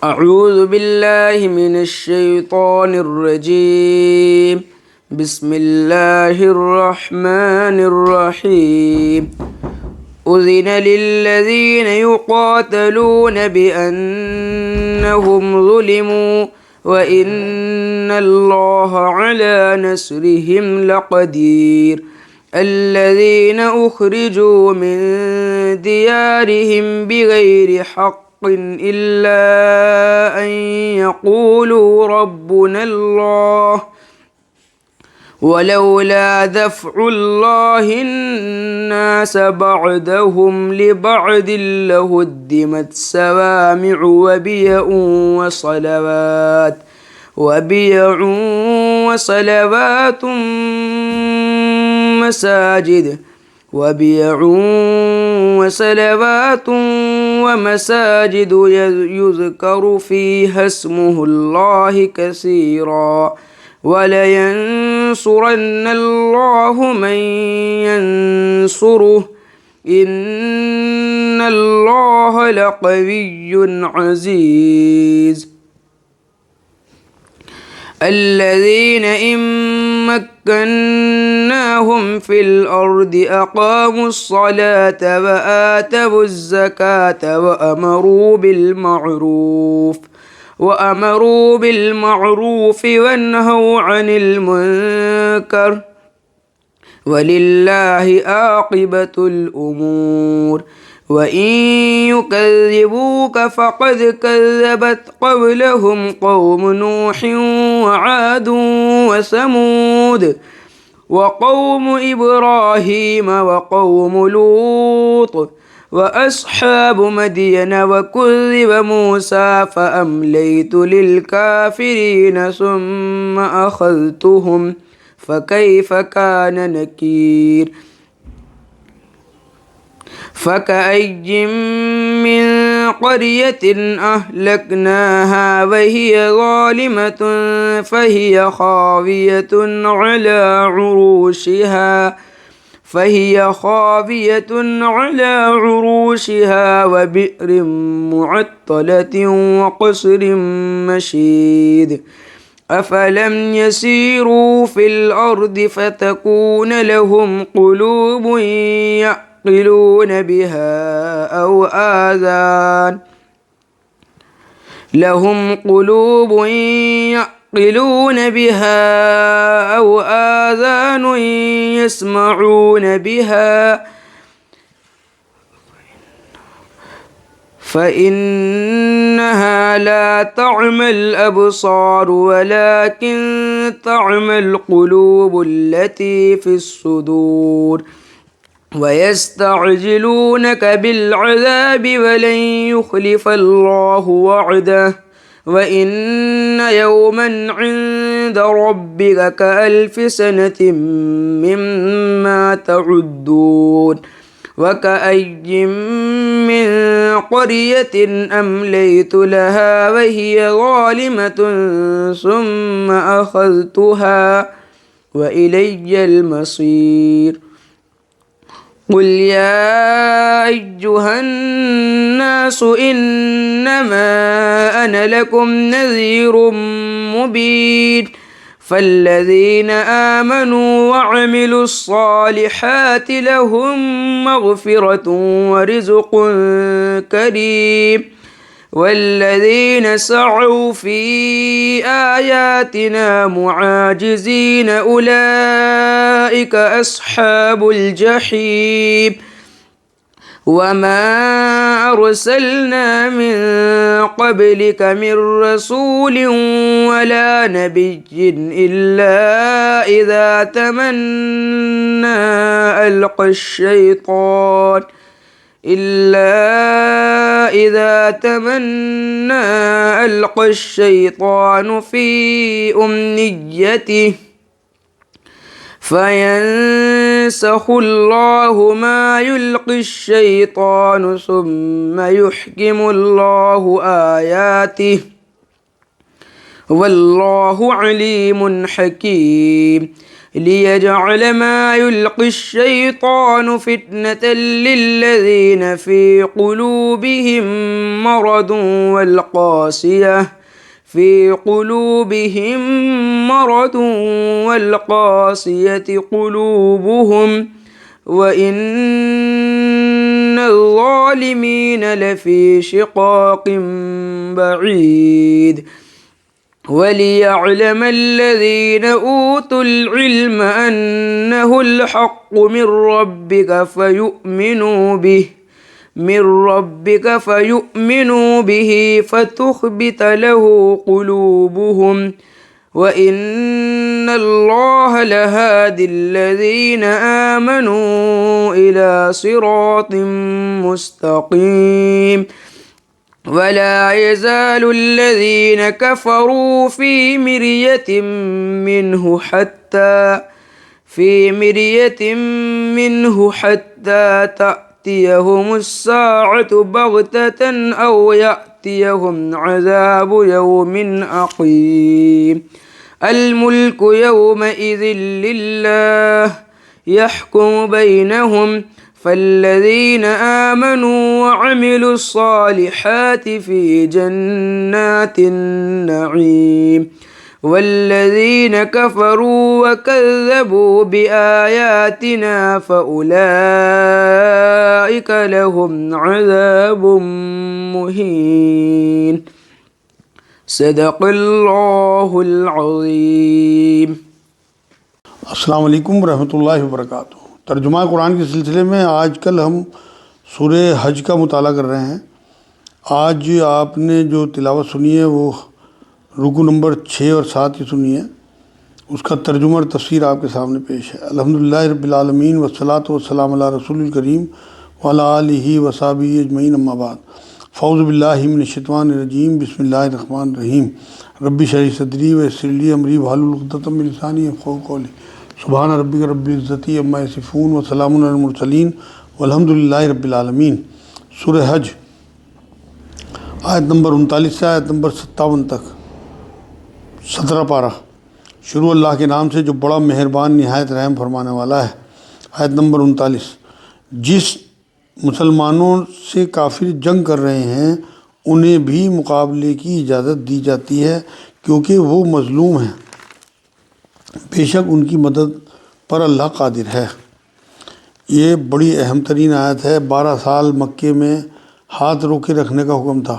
أعوذ بالله من الشيطان الرجيم. بسم الله الرحمن الرحيم. أذن للذين يقاتلون بأنهم ظلموا وإن الله على نصرهم لقدير. الذين أخرجوا من ديارهم بغير حق إلا أن يقولوا ربنا الله ولولا دفع الله الناس بعدهم لبعد لهدمت صوامع وبيع وصلوات ومساجد يذكر فيها اسمه الله كثيرا ولينصرن الله من ينصره إن الله لقوي عزيز. الذين إن مكناهم في الأرض أقاموا الصلاة وآتوا الزكاة وأمروا بالمعروف وانهوا عن المنكر ولله عاقبة الأمور. وإن يكذبوك فقد كذبت قبلهم قوم نوح وعاد وثمود وقوم إبراهيم وقوم لوط وأصحاب مدين وكذب موسى فأمليت للكافرين ثم أخذتهم فكيف كان نكير. فكأي من قرية أهلكناها وهي ظالمة فهي خاوية على عروشها وبئر معطلة وقصر مشيد. أفلم يسيروا في الأرض فتكون لهم قلوب يعقلون بها أو آذان يسمعون بها فإنها لا تعمى الأبصار ولكن تعمى القلوب التي في الصدور. ويستعجلونك بالعذاب ولن يخلف الله وعده وإن يوما عند ربك كألف سنة مما تعدون. وكأي من قرية أمليت لها وهي ظالمة ثم أخذتها وإلي المصير. قل يا أيها الناس إنما أنا لكم نذير مبين. فالذين آمنوا وعملوا الصالحات لهم مغفرة ورزق كريم. والذين سعوا في آياتنا معاجزين أولئك أصحاب الجحيم. وما أرسلنا من قبلك من رسول ولا نبي إلا إذا تمنى ألقى الشيطان في أمنيته فينسخ الله ما يلقي الشيطان ثم يحكم الله آياته والله عليم حكيم. ليجعل ما يلقي الشيطان فتنة للذين في قلوبهم مرض والقاسية قلوبهم وإن الظالمين لفي شقاق بعيد وليعلم الذين أوتوا العلم أنه الحق من ربك فيؤمنوا به فتخبت له قلوبهم وإن الله لهادي الذين آمنوا إلى صراط مستقيم ولا يزال الذين كفروا في مرية منه حتى تأتيهم الساعة بغتة أو يأتيهم عذاب يوم عقيم الملك يومئذ لله يحكم بينهم فالذين آمنوا وعملوا الصالحات في جنات النعيم والذين كفروا وكذبوا بآياتنا فأولئك لهم عذاب مهين صدق اللہ العظیم۔ السلام علیکم ورحمۃ اللہ وبرکاتہ۔ ترجمہ قرآن کے سلسلے میں آج کل ہم سورہ حج کا مطالعہ کر رہے ہیں۔ آج آپ نے جو تلاوت سنی ہے وہ رکوع نمبر 6 اور 7 کی سنی ہے، اس کا ترجمہ اور تفسیر آپ کے سامنے پیش ہے۔ الحمدللہ رب العالمین والصلاۃ والسلام علی رسول الکریم وعلی آلہ وصحبہ اجمعین، اما بعد، فاعوذ باللہ من الشیطان الرجیم، بسم اللہ الرحمن الرحیم، رب اشرح لی صدری ویسر لی امری واحلل عقدۃ من لسانی یفقہوا قولی، سبحان ربک رب العزۃ عما یصفون وسلام علی المرسلین والحمدللہ رب العالمین۔ سورہ حج آیت نمبر 39 سے آیت نمبر 57 تک 17 پارہ۔ شروع اللہ کے نام سے جو بڑا مہربان نہایت رحم فرمانے والا ہے۔ آیت نمبر 39، جس مسلمانوں سے کافر جنگ کر رہے ہیں انہیں بھی مقابلے کی اجازت دی جاتی ہے کیونکہ وہ مظلوم ہیں، بے شک ان کی مدد پر اللہ قادر ہے۔ یہ بڑی اہم ترین آیت ہے۔ 12 سال مکے میں ہاتھ روکے رکھنے کا حکم تھا،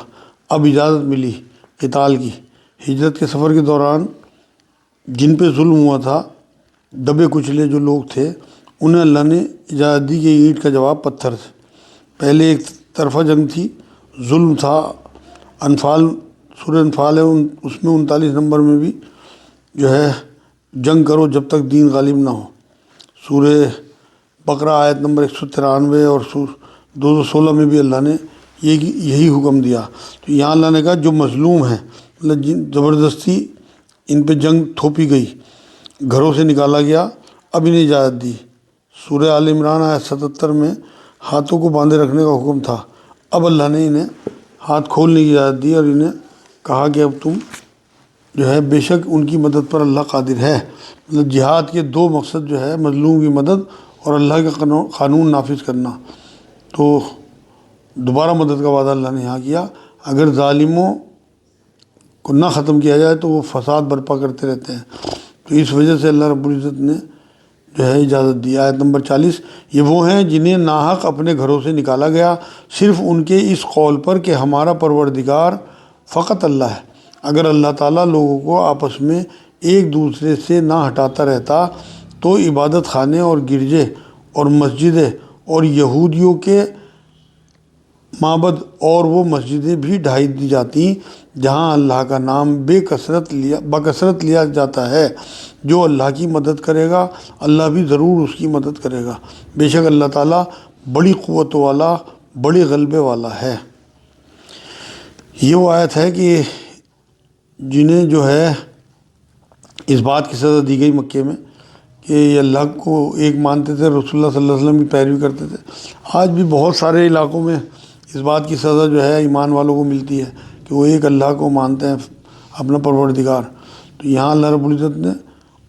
اب اجازت ملی قتال کی۔ ہجرت کے سفر کے دوران جن پہ ظلم ہوا تھا، دبے کچلے جو لوگ تھے، انہیں اللہ نے اجازت دی کہ اینٹ کا جواب پتھر سے۔ پہلے ایک طرفہ جنگ تھی، ظلم تھا۔ انفال، سورہ انفال ہے، اس میں 39 نمبر میں بھی جو ہے جنگ کرو جب تک دین غالب نہ ہو۔ سورہ بقرہ آیت نمبر 193 اور 216 میں بھی اللہ نے یہی حکم دیا۔ تو یہاں اللہ نے کہا جو مظلوم ہیں، مطلب زبردستی ان پہ جنگ تھوپی گئی، گھروں سے نکالا گیا، اب انہیں اجازت دی۔ سورہ آل عمران آیت 77 میں ہاتھوں کو باندھے رکھنے کا حکم تھا، اب اللہ نے انہیں ہاتھ کھولنے کی اجازت دی اور انہیں کہا کہ اب تم جو ہے بے شک ان کی مدد پر اللہ قادر ہے۔ مطلب جہاد کے دو مقصد جو ہے مظلوم کی مدد اور اللہ کا قانون نافذ کرنا۔ تو دوبارہ مدد کا وعدہ اللہ نے یہاں کیا۔ اگر ظالموں کو نہ ختم کیا جائے تو وہ فساد برپا کرتے رہتے ہیں، تو اس وجہ سے اللہ رب العزت نے جو ہے اجازت دی۔ آیت نمبر 40، یہ وہ ہیں جنہیں ناحق اپنے گھروں سے نکالا گیا صرف ان کے اس قول پر کہ ہمارا پروردگار فقط اللہ ہے۔ اگر اللہ تعالیٰ لوگوں کو آپس میں ایک دوسرے سے نہ ہٹاتا رہتا تو عبادت خانے اور گرجے اور مسجدیں اور یہودیوں کے معبد اور وہ مسجدیں بھی ڈھائی دی جاتی جہاں اللہ کا نام بکثرت لیا جاتا ہے۔ جو اللہ کی مدد کرے گا اللہ بھی ضرور اس کی مدد کرے گا، بے شک اللہ تعالیٰ بڑی قوت والا، بڑی غلبے والا ہے۔ یہ وہ آیت ہے کہ جنہیں جو ہے اس بات کی سزا دی گئی مکے میں کہ یہ اللہ کو ایک مانتے تھے، رسول اللہ صلی اللہ علیہ وسلم کی پیروی کرتے تھے۔ آج بھی بہت سارے علاقوں میں اس بات کی سزا جو ہے ایمان والوں کو ملتی ہے کہ وہ ایک اللہ کو مانتے ہیں، اپنا پروردگار۔ تو یہاں اللہ رب العزت نے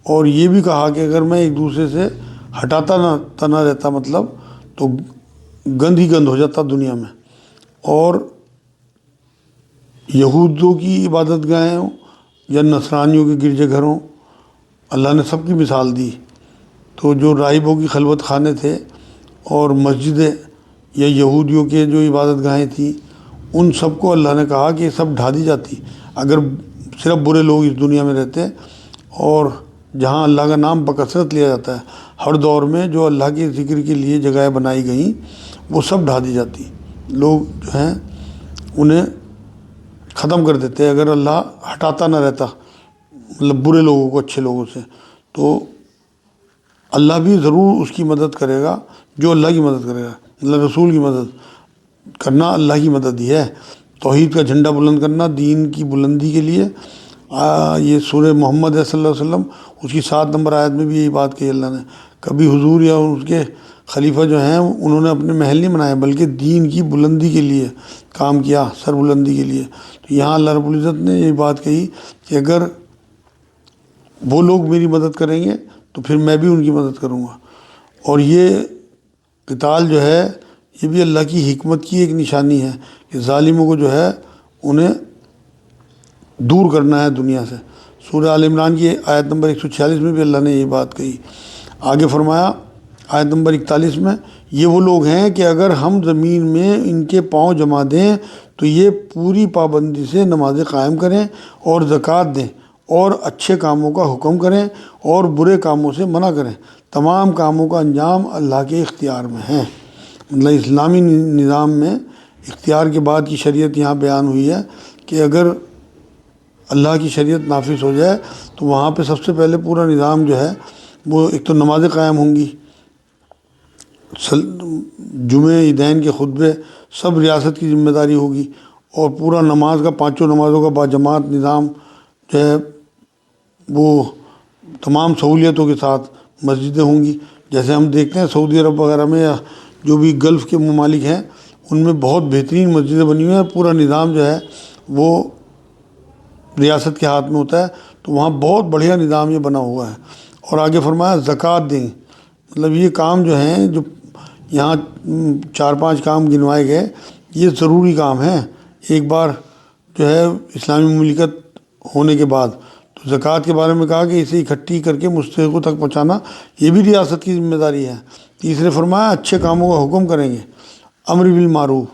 اور یہ بھی کہا کہ اگر میں ایک دوسرے سے ہٹاتا نہ رہتا مطلب تو گند ہی گند ہو جاتا دنیا میں. اور یہودوں کی عبادت گاہیں ہوں یا نصرانیوں کے گرجے گھر ہوں، اللہ نے سب کی مثال دی. تو جو راہبوں کی خلوت خانے تھے اور مسجدیں یا یہودیوں کے جو عبادت گاہیں تھیں، ان سب کو اللہ نے کہا کہ یہ سب ڈھا دی جاتی اگر صرف برے لوگ اس دنیا میں رہتے. اور جہاں اللہ کا نام بکثرت لیا جاتا ہے ہر دور میں، جو اللہ کے ذکر کے لیے جگہیں بنائی گئیں وہ سب ڈھا دی جاتی. لوگ جو ہیں انہیں ختم کر دیتے اگر اللہ ہٹاتا نہ رہتا، مطلب برے لوگوں کو اچھے لوگوں سے. تو اللہ بھی ضرور اس کی مدد کرے گا جو اللہ کی مدد کرے گا. اللہ رسول کی مدد کرنا اللہ کی مدد ہی ہے. توحید کا جھنڈا بلند کرنا دین کی بلندی کے لیے. یہ سورہ محمد ہے صلی اللہ علیہ وسلم، اس کی 7 نمبر آیت میں بھی یہی بات کہی اللہ نے. کبھی حضور یا اس کے خلیفہ جو ہیں انہوں نے اپنے محل نہیں بنائے بلکہ دین کی بلندی کے لیے کام کیا، سر بلندی کے لیے. تو یہاں اللہ رب العزت نے یہ بات کہی کہ اگر وہ لوگ میری مدد کریں گے تو پھر میں بھی ان کی مدد کروں گا. اور یہ قتال جو ہے یہ بھی اللہ کی حکمت کی ایک نشانی ہے کہ ظالموں کو جو ہے انہیں دور کرنا ہے دنیا سے. سورہ آل عمران کی آیت نمبر 146 میں بھی اللہ نے یہ بات کہی. آگے فرمایا آیت نمبر 41 میں، یہ وہ لوگ ہیں کہ اگر ہم زمین میں ان کے پاؤں جما دیں تو یہ پوری پابندی سے نمازیں قائم کریں اور زکوٰۃ دیں اور اچھے کاموں کا حکم کریں اور برے کاموں سے منع کریں. تمام کاموں کا انجام اللہ کے اختیار میں ہے. مطلب اسلامی نظام میں اختیار کے بعد کی شریعت یہاں بیان ہوئی ہے کہ اگر اللہ کی شریعت نافذ ہو جائے تو وہاں پہ سب سے پہلے پورا نظام جو ہے وہ ایک تو نمازیں قائم ہوں گی، جمعے عیدین کے خطبے سب ریاست کی ذمہ داری ہوگی، اور پورا نماز کا 5 نمازوں کا باجماعت نظام جو ہے وہ تمام سہولیتوں کے ساتھ مسجدیں ہوں گی. جیسے ہم دیکھتے ہیں سعودی عرب وغیرہ میں یا جو بھی گلف کے ممالک ہیں ان میں بہت بہترین مسجدیں بنی ہوئی ہیں. پورا نظام جو ہے وہ ریاست کے ہاتھ میں ہوتا ہے، تو وہاں بہت بڑھیا نظام یہ بنا ہوا ہے. اور آگے فرمایا زکوٰۃ دیں. مطلب یہ کام جو ہیں جو یہاں 4-5 کام گنوائے گئے یہ ضروری کام ہیں. ایک بار جو ہے اسلامی مملکت ہونے کے بعد تو زکوٰۃ کے بارے میں کہا کہ اسے اکٹھی کر کے مستحقوں تک پہنچانا یہ بھی ریاست کی ذمہ داری ہے. تیسرے فرمایا اچھے کاموں کا حکم کریں گے، امر بالمعروف،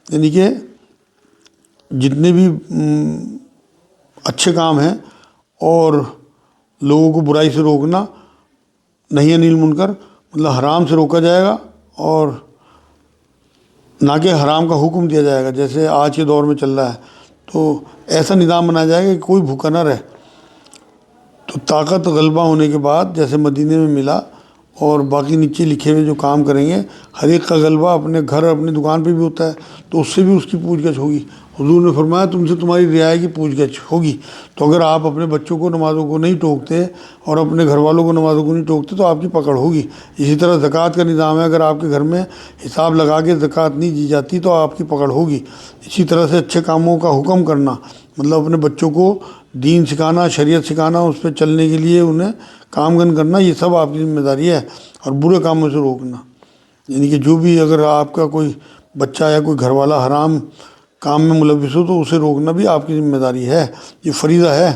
یعنی کہ جتنے بھی اچھے کام ہیں اور لوگوں کو برائی سے روکنا، نہی عن المنکر، مطلب حرام سے روکا جائے گا اور نہ کہ حرام کا حکم دیا جائے گا جیسے آج کے دور میں چل رہا ہے. تو ایسا نظام بنایا جائے گا کہ کوئی بھوکا نہ رہے. تو طاقت غلبہ ہونے کے بعد جیسے مدینے میں ملا اور باقی نیچے لکھے ہوئے جو کام کریں گے ہر ایک کا غلبہ اپنے گھر اپنی دکان پہ بھی ہوتا ہے تو اس سے بھی اس کی پوچھ گچھ ہوگی. حضور نے فرمایا تم سے تمہاری رعایا کی پوچھ گچھ ہوگی. تو اگر آپ اپنے بچوں کو نمازوں کو نہیں ٹوکتے اور اپنے گھر والوں کو نمازوں کو نہیں ٹوکتے تو آپ کی پکڑ ہوگی. اسی طرح زکوٰۃ کا نظام ہے، اگر آپ کے گھر میں حساب لگا کے زکوٰۃ نہیں دی جاتی تو آپ کی پکڑ ہوگی. اسی طرح سے اچھے کاموں کا حکم کرنا، مطلب اپنے بچوں کو دین سکھانا، شریعت سکھانا، اس پہ چلنے کے لیے انہیں کام گن کرنا، یہ سب آپ کی ذمہ داری ہے. اور برے کاموں سے روکنا، یعنی کہ جو بھی اگر آپ کا کوئی بچہ یا کوئی گھر والا حرام کام میں ملوث ہو تو اسے روکنا بھی آپ کی ذمہ داری ہے. یہ فریضہ ہے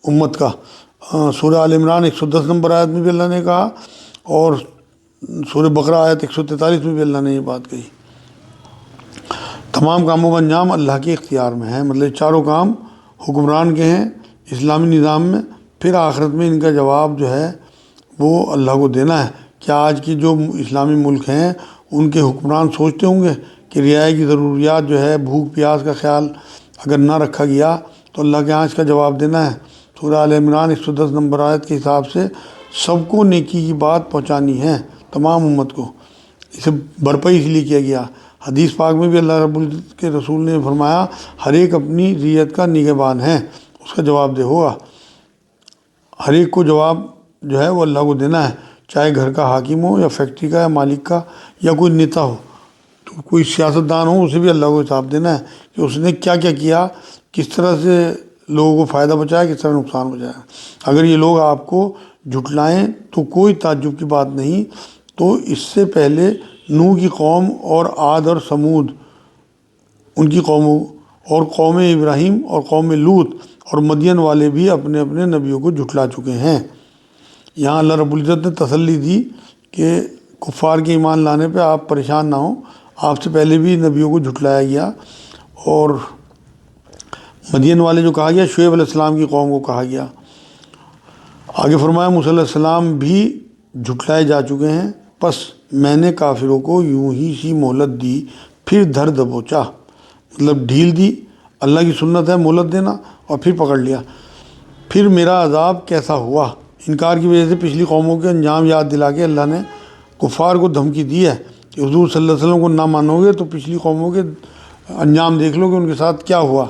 امت کا. سورہ آل عمران 110 نمبر آیت میں بھی اللہ نے کہا اور سورہ بقرہ آیت 143 میں بھی اللہ نے یہ بات کہی. تمام کاموں کا انجام اللہ کے اختیار میں ہے. مطلب چاروں کام حکمران کے ہیں اسلامی نظام میں، پھر آخرت میں ان کا جواب جو ہے وہ اللہ کو دینا ہے. کیا آج کے جو اسلامی ملک ہیں ان کے حکمران سوچتے ہوں گے کہ رعایا کی ضروریات جو ہے بھوک پیاس کا خیال اگر نہ رکھا گیا تو اللہ کے ہاں اس کا جواب دینا ہے. سورہ آل عمران 110 نمبر آیت کے حساب سے سب کو نیکی کی بات پہنچانی ہے، تمام امت کو. اسے برپا اس لیے کیا گیا. حدیث پاک میں بھی اللہ رب العزت کے رسول نے فرمایا ہر ایک اپنی ریت کا نگہبان ہے، اس کا جواب دہ ہوگا. ہر ایک کو جواب جو ہے وہ اللہ کو دینا ہے، چاہے گھر کا حاکم ہو یا فیکٹری کا یا مالک کا یا کوئی نیتا ہو. تو کوئی سیاست دان ہو اسے بھی اللہ کو حساب دینا ہے کہ اس نے کیا کیا کیا، کس طرح سے لوگوں کو فائدہ پہنچایا، کس طرح نقصان پہنچایا۔ اگر یہ لوگ آپ کو جھٹلائیں تو کوئی تعجب کی بات نہیں، تو اس سے پہلے نوح کی قوم اور عاد اور سمود ان کی قوموں اور قوم ابراہیم اور قوم لوط اور مدین والے بھی اپنے اپنے نبیوں کو جھٹلا چکے ہیں۔ یہاں اللہ رب العزت نے تسلی دی کہ کفار کے ایمان لانے پہ آپ پریشان نہ ہوں، آپ سے پہلے بھی نبیوں کو جھٹلایا گیا، اور مدین والے جو کہا گیا شعیب علیہ السلام کی قوم کو کہا گیا۔ آگے فرمایا موسیٰ علیہ السلام بھی جھٹلائے جا چکے ہیں، پس میں نے کافروں کو یوں ہی سی مہلت دی، پھر دھر دبوچا، مطلب ڈھیل دی۔ اللہ کی سنت ہے مہلت دینا، اور پھر پکڑ لیا۔ پھر میرا عذاب کیسا ہوا۔ انکار کی وجہ سے پچھلی قوموں کے انجام یاد دلا کے اللہ نے کفار کو دھمکی دی ہے کہ حضور صلی اللہ علیہ وسلم کو نہ مانو گے تو پچھلی قوموں کے انجام دیکھ لو کہ ان کے ساتھ کیا ہوا۔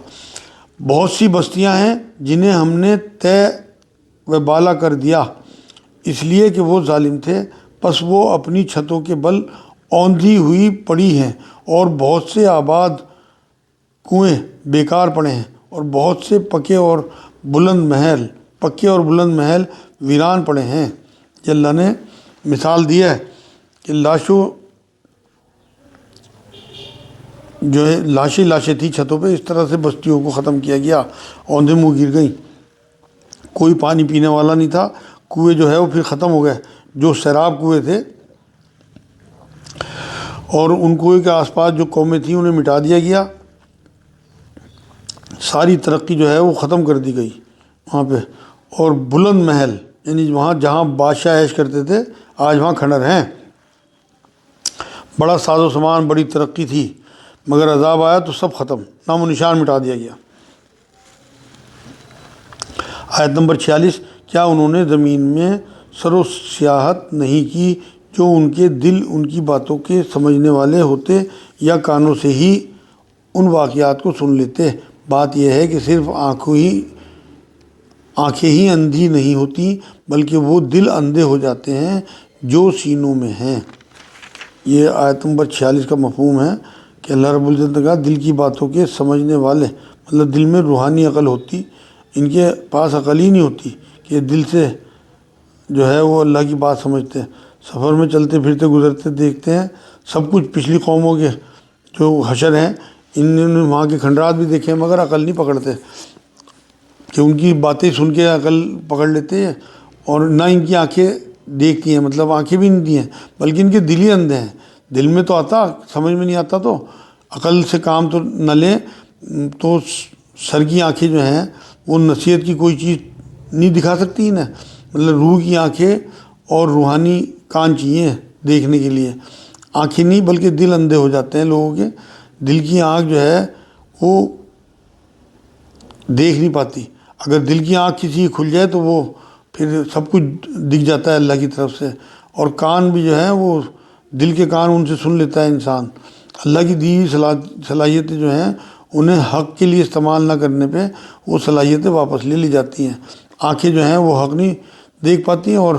بہت سی بستیاں ہیں جنہیں ہم نے طے و بالا کر دیا اس لیے کہ وہ ظالم تھے، پس وہ اپنی چھتوں کے بل اوندھی ہوئی پڑی ہیں، اور بہت سے آباد کنویں بیکار پڑے ہیں، اور بہت سے پکے اور بلند محل ویران پڑے ہیں۔ یہ اللہ نے مثال دی ہے کہ لاشیں تھی چھتوں پہ، اس طرح سے بستیوں کو ختم کیا گیا، اوندھے منہ گر گئیں، کوئی پانی پینے والا نہیں تھا، کنویں جو ہے وہ پھر ختم ہو گئے جو سیراب کنویں تھے، اور ان کنویں کے آس پاس جو قومیں تھیں انہیں مٹا دیا گیا، ساری ترقی جو ہے وہ ختم کر دی گئی وہاں پہ۔ اور بلند محل یعنی وہاں جہاں بادشاہ عیش کرتے تھے آج وہاں کھنڈر ہیں۔ بڑا ساز و سامان، بڑی ترقی تھی، مگر عذاب آیا تو سب ختم، نام و نشان مٹا دیا گیا۔ آیت نمبر 46، کیا انہوں نے زمین میں سر و سیاحت نہیں کی جو ان کے دل ان کی باتوں کے سمجھنے والے ہوتے، یا کانوں سے ہی ان واقعات کو سن لیتے؟ بات یہ ہے کہ صرف آنکھیں ہی اندھی نہیں ہوتی بلکہ وہ دل اندھے ہو جاتے ہیں جو سینوں میں ہیں۔ یہ آیت نمبر 46 کا مفہوم ہے کہ اللہ رب العزت نے کہا دل کی باتوں کے سمجھنے والے، مطلب دل میں روحانی عقل ہوتی، ان کے پاس عقل ہی نہیں ہوتی کہ دل سے جو ہے وہ اللہ کی بات سمجھتے ہیں۔ سفر میں چلتے پھرتے گزرتے دیکھتے ہیں سب کچھ، پچھلی قوموں کے جو حشر ہیں انہوں نے وہاں کے کھنڈرات بھی دیکھے ہیں، مگر عقل نہیں پکڑتے کہ ان کی باتیں سن کے عقل پکڑ لیتے ہیں، اور نہ ان کی آنکھیں دیکھتی ہیں، مطلب آنکھیں بھی نہیں دی ہیں بلکہ ان کے دل ہی اندھے ہیں۔ دل میں تو آتا، سمجھ میں نہیں آتا، تو عقل سے کام تو نہ لیں تو سر کی آنکھیں جو ہیں وہ نصیحت کی کوئی چیز نہیں دکھا سکتی انہیں، مطلب روح کی آنکھیں اور روحانی کان چاہیے دیکھنے کے لیے، آنکھیں نہیں، بلکہ دل اندھے ہو جاتے ہیں لوگوں کے۔ دل کی آنکھ جو ہے وہ دیکھ نہیں پاتی، اگر دل کی آنکھ کسی کی کھل جائے تو وہ پھر سب کچھ دکھ جاتا ہے اللہ کی طرف سے۔ اور کان بھی جو ہیں وہ دل کے کان ان سے سن لیتا ہے انسان۔ اللہ کی دی ہوئی صلاحیتیں جو ہیں انہیں حق کے لیے استعمال نہ کرنے پہ وہ صلاحیتیں واپس لے لی جاتی ہیں۔ آنکھیں جو ہیں وہ حق نہیں دیکھ پاتی ہیں، اور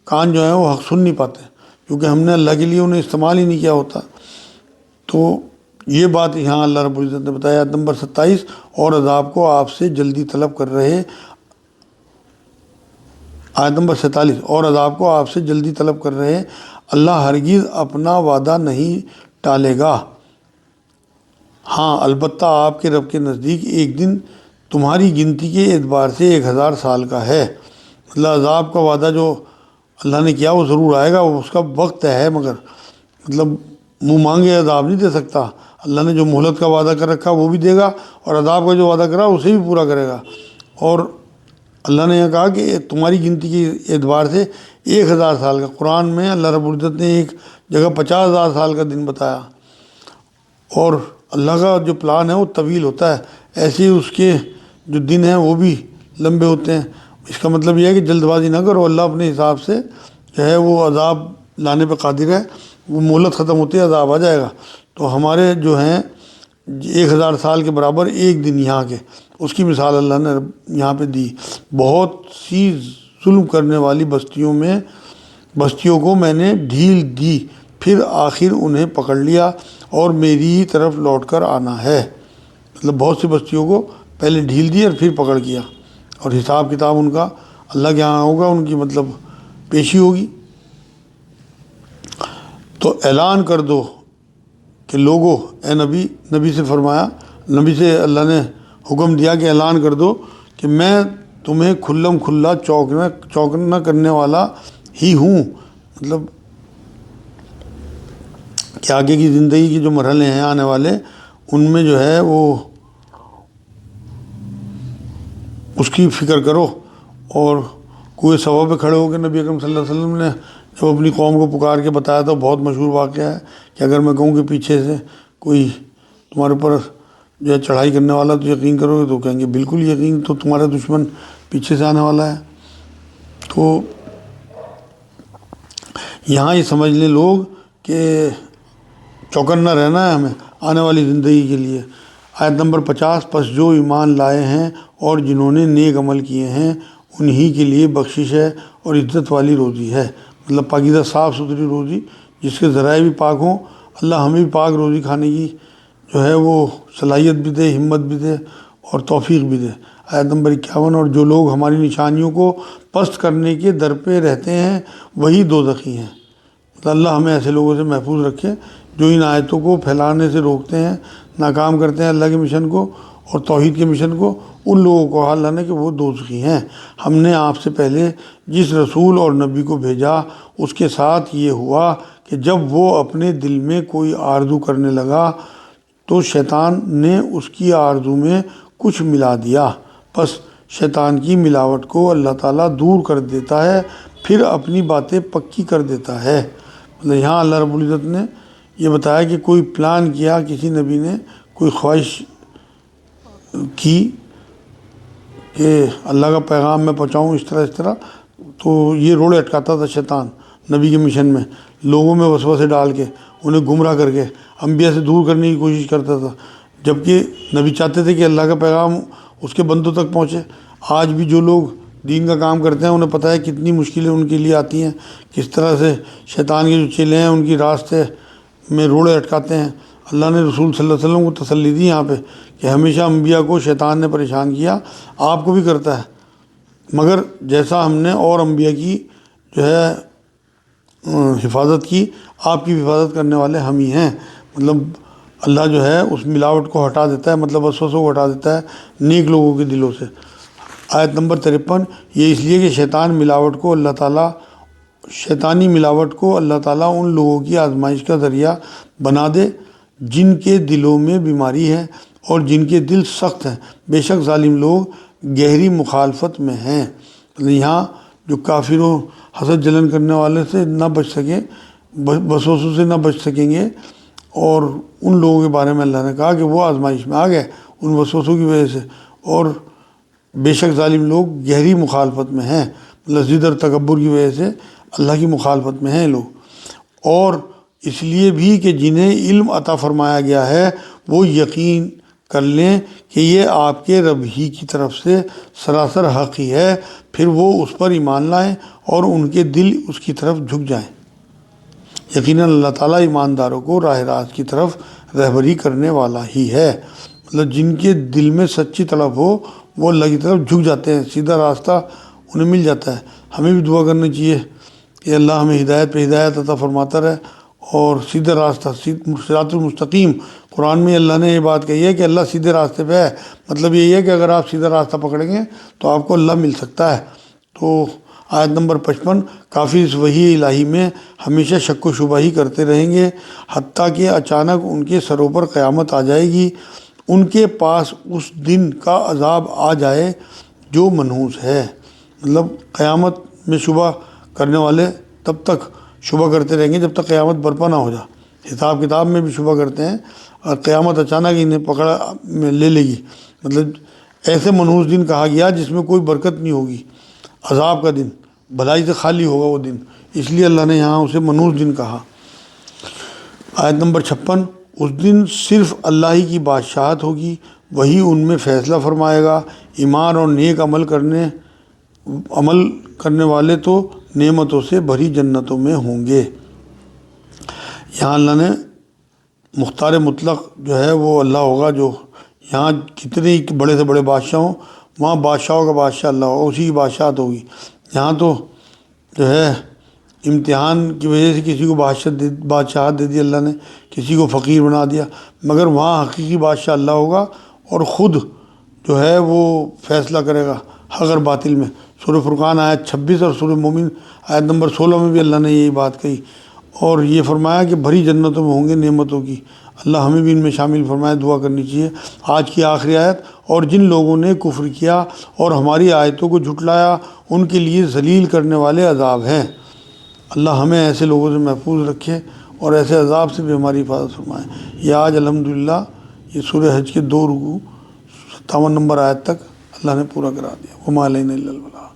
کان جو ہیں وہ حق سن نہیں پاتے، کیونکہ ہم نے اللہ کے لیے انہیں استعمال ہی نہیں کیا ہوتا۔ تو یہ بات یہاں اللہ رب العزت نے بتایا۔ آیت نمبر 27، اور عذاب کو آپ سے جلدی طلب کر رہے، آیت نمبر 47، اور عذاب کو آپ سے جلدی طلب کر رہے، اللہ ہرگز اپنا وعدہ نہیں ٹالے گا، ہاں البتہ آپ کے رب کے نزدیک ایک دن تمہاری گنتی کے اعتبار سے 1000 سال کا ہے۔ مطلب عذاب کا وعدہ جو اللہ نے کیا وہ ضرور آئے گا، اس کا وقت ہے، مگر مطلب منہ مانگے عذاب نہیں دے سکتا۔ اللہ نے جو مہلت کا وعدہ کر رکھا وہ بھی دے گا، اور عذاب کا جو وعدہ کرا اسے بھی پورا کرے گا۔ اور اللہ نے یہ کہا کہ تمہاری گنتی کے اعتبار سے 1000 سال کا، قرآن میں اللہ رب العزت نے ایک جگہ 50,000 سال کا دن بتایا، اور اللہ کا جو پلان ہے وہ طویل ہوتا ہے، ایسے ہی اس کے جو دن ہیں وہ بھی لمبے ہوتے ہیں۔ اس کا مطلب یہ ہے کہ جلد بازی نہ کرو، اللہ اپنے حساب سے جو ہے وہ عذاب لانے پہ قادر ہے، وہ مہلت ختم ہوتی ہے عذاب آ جائے گا۔ تو ہمارے جو ہیں 1000 سال کے برابر ایک دن یہاں کے، اس کی مثال اللہ نے یہاں پہ دی۔ بہت سی ظلم کرنے والی بستیوں کو میں نے ڈھیل دی، پھر آخر انہیں پکڑ لیا، اور میری ہی طرف لوٹ کر آنا ہے۔ مطلب بہت سی بستیوں کو پہلے ڈھیل دی اور پھر پکڑ کیا، اور حساب کتاب ان کا اللہ کے ہاں ہوگا، ان کی مطلب پیشی ہوگی۔ تو اعلان کر دو کہ لوگو، اے نبی سے فرمایا، نبی سے اللہ نے حکم دیا کہ اعلان کر دو کہ میں تمہیں کھلم کھلا چوکنا کرنے والا ہی ہوں، مطلب کہ آگے کی زندگی کے جو مرحلے ہیں آنے والے، ان میں جو ہے وہ اس کی فکر کرو۔ اور کوئے صفا پہ کھڑے ہو کے نبی اکرم صلی اللہ علیہ وسلم نے جب اپنی قوم کو پکار کے بتایا تھا، بہت مشہور واقعہ ہے کہ اگر میں کہوں کہ پیچھے سے کوئی تمہارے اوپر جو ہے چڑھائی کرنے والا تو یقین کرو گے، تو کہیں گے بالکل یقین، تو تمہارا دشمن پیچھے سے آنے والا ہے۔ تو یہاں یہ سمجھ لیں لوگ کہ چوکنا رہنا ہے ہمیں آنے والی زندگی کے لیے۔ آیت نمبر 50، پس جو ایمان لائے ہیں اور جنہوں نے نیک عمل کیے ہیں انہی کے لیے بخشش ہے اور عزت والی روزی ہے، مطلب پاکیزہ صاف ستھری روزی جس کے ذرائع بھی پاک ہوں۔ اللہ ہمیں بھی پاک روزی کھانے کی جو ہے وہ صلاحیت بھی دے، ہمت بھی دے اور توفیق بھی دے۔ آیت نمبر 51، اور جو لوگ ہماری نشانیوں کو پست کرنے کے در پہ رہتے ہیں وہی دوزخی ہیں۔ اللہ ہمیں ایسے لوگوں سے محفوظ رکھے جو ان آیتوں کو پھیلانے سے روکتے ہیں، ناکام کرتے ہیں اللہ کے مشن کو اور توحید کے مشن کو۔ ان لوگوں کو حال لانا کہ وہ دوزخی ہیں۔ ہم نے آپ سے پہلے جس رسول اور نبی کو بھیجا اس کے ساتھ یہ ہوا کہ جب وہ اپنے دل میں کوئی آرزو کرنے لگا تو شیطان نے اس کی آرزو میں کچھ ملا دیا، پس شیطان کی ملاوٹ کو اللہ تعالیٰ دور کر دیتا ہے، پھر اپنی باتیں پکی کر دیتا ہے۔ مطلب یہاں اللہ رب العزت نے یہ بتایا کہ کوئی پلان کیا، کسی نبی نے کوئی خواہش کی کہ اللہ کا پیغام میں پہنچاؤں اس طرح، تو یہ روڑے اٹکاتا تھا شیطان نبی کے مشن میں، لوگوں میں وسوسے ڈال کے انہیں گمراہ کر کے انبیاء سے دور کرنے کی کوشش کرتا تھا، جبکہ نبی چاہتے تھے کہ اللہ کا پیغام اس کے بندوں تک پہنچے۔ آج بھی جو لوگ دین کا کام کرتے ہیں انہیں پتہ ہے کتنی مشکلیں ان کے لیے آتی ہیں، کس طرح سے شیطان کے جو چیلے ہیں ان کی راستے میں روڑے اٹکاتے ہیں۔ اللہ نے رسول صلی اللہ علیہ وسلم کو تسلی دی یہاں پہ کہ ہمیشہ انبیاء کو شیطان نے پریشان کیا، آپ کو بھی کرتا ہے، مگر جیسا ہم نے اور انبیاء کی جو ہے حفاظت کی، آپ کی حفاظت کرنے والے ہم ہی ہیں۔ مطلب اللہ جو ہے اس ملاوٹ کو ہٹا دیتا ہے، مطلب وسوسوں کو ہٹا دیتا ہے نیک لوگوں کے دلوں سے۔ آیت نمبر 53، یہ اس لیے کہ شیطانی ملاوٹ کو اللہ تعالیٰ ان لوگوں کی آزمائش کا ذریعہ بنا دے جن کے دلوں میں بیماری ہے اور جن کے دل سخت ہیں، بے شک ظالم لوگ گہری مخالفت میں ہیں۔ یہاں جو کافروں حسد جلن کرنے والے سے نہ بچ سکیں، وسوسوں سے نہ بچ سکیں گے، اور ان لوگوں کے بارے میں اللہ نے کہا کہ وہ آزمائش میں آ گئے ان وسوسوں کی وجہ سے، اور بے شک ظالم لوگ گہری مخالفت میں ہیں، لذت اور تکبر کی وجہ سے اللہ کی مخالفت میں ہیں لوگ۔ اور اس لیے بھی کہ جنہیں علم عطا فرمایا گیا ہے وہ یقین کر لیں کہ یہ آپ کے رب ہی کی طرف سے سراسر حق ہی ہے، پھر وہ اس پر ایمان لائیں اور ان کے دل اس کی طرف جھک جائیں۔ یقیناً اللہ تعالیٰ ایمانداروں کو راہ راست کی طرف رہبری کرنے والا ہی ہے۔ مطلب جن کے دل میں سچی طلب ہو وہ اللہ کی طرف جھک جاتے ہیں، سیدھا راستہ انہیں مل جاتا ہے۔ ہمیں بھی دعا کرنی چاہیے کہ اللہ ہمیں ہدایت پہ ہدایت عطا فرماتا رہے اور سیدھا راستہ، صراط المستقیم، قرآن میں اللہ نے یہ بات کہی ہے کہ اللہ سیدھے راستے پہ ہے، مطلب یہی ہے کہ اگر آپ سیدھا راستہ پکڑیں گے تو آپ کو اللہ مل سکتا ہے۔ تو آیت نمبر 55، کافی اس وحی الہی میں ہمیشہ شک و شبہ ہی کرتے رہیں گے حتیٰ کہ اچانک ان کے سروں پر قیامت آ جائے گی، ان کے پاس اس دن کا عذاب آ جائے جو منحوس ہے۔ مطلب قیامت میں شبہ کرنے والے تب تک شبہ کرتے رہیں گے جب تک قیامت برپا نہ ہو جائے۔ حساب کتاب میں بھی شبہ کرتے ہیں اور قیامت اچانک انہیں پکڑا لے لے گی۔ مطلب ایسے منحوس دن کہا گیا جس میں کوئی برکت نہیں ہوگی، عذاب کا دن، بھلائی سے خالی ہوگا وہ دن، اس لیے اللہ نے یہاں اسے منحوس دن کہا۔ آیت نمبر 56، اس دن صرف اللہ ہی کی بادشاہت ہوگی، وہی ان میں فیصلہ فرمائے گا۔ ایمان اور نیک عمل کرنے والے تو نعمتوں سے بھری جنتوں میں ہوں گے۔ یہاں اللہ نے مختار مطلق جو ہے وہ اللہ ہوگا جو یہاں کتنے ہی بڑے سے بڑے بادشاہ ہوں، وہاں بادشاہوں کا بادشاہ اللہ ہوگا، اسی کی بادشاہت ہوگی۔ یہاں تو جو ہے امتحان کی وجہ سے کسی کو بادشاہت دے دی اللہ نے، کسی کو فقیر بنا دیا، مگر وہاں حقیقی بادشاہ اللہ ہوگا اور خود جو ہے وہ فیصلہ کرے گا حق اور باطل میں۔ سورہ فرقان آیت 26 اور سورہ مومن آیت نمبر 16 میں بھی اللہ نے یہی بات کہی، اور یہ فرمایا کہ بھری جنتوں میں ہوں گے نعمتوں کی، اللہ ہمیں بھی ان میں شامل فرمائے، دعا کرنی چاہیے۔ آج کی آخری آیت، اور جن لوگوں نے کفر کیا اور ہماری آیتوں کو جھٹلایا ان کے لیے ذلیل کرنے والے عذاب ہیں۔ اللہ ہمیں ایسے لوگوں سے محفوظ رکھے اور ایسے عذاب سے بھی ہماری حفاظت فرمائے۔ یہ آج الحمدللہ یہ سورہ حج کے 2 رکوع 57 نمبر آیت تک اللہ نے پورا کرا دیا۔ وما علینا الا البلاغ۔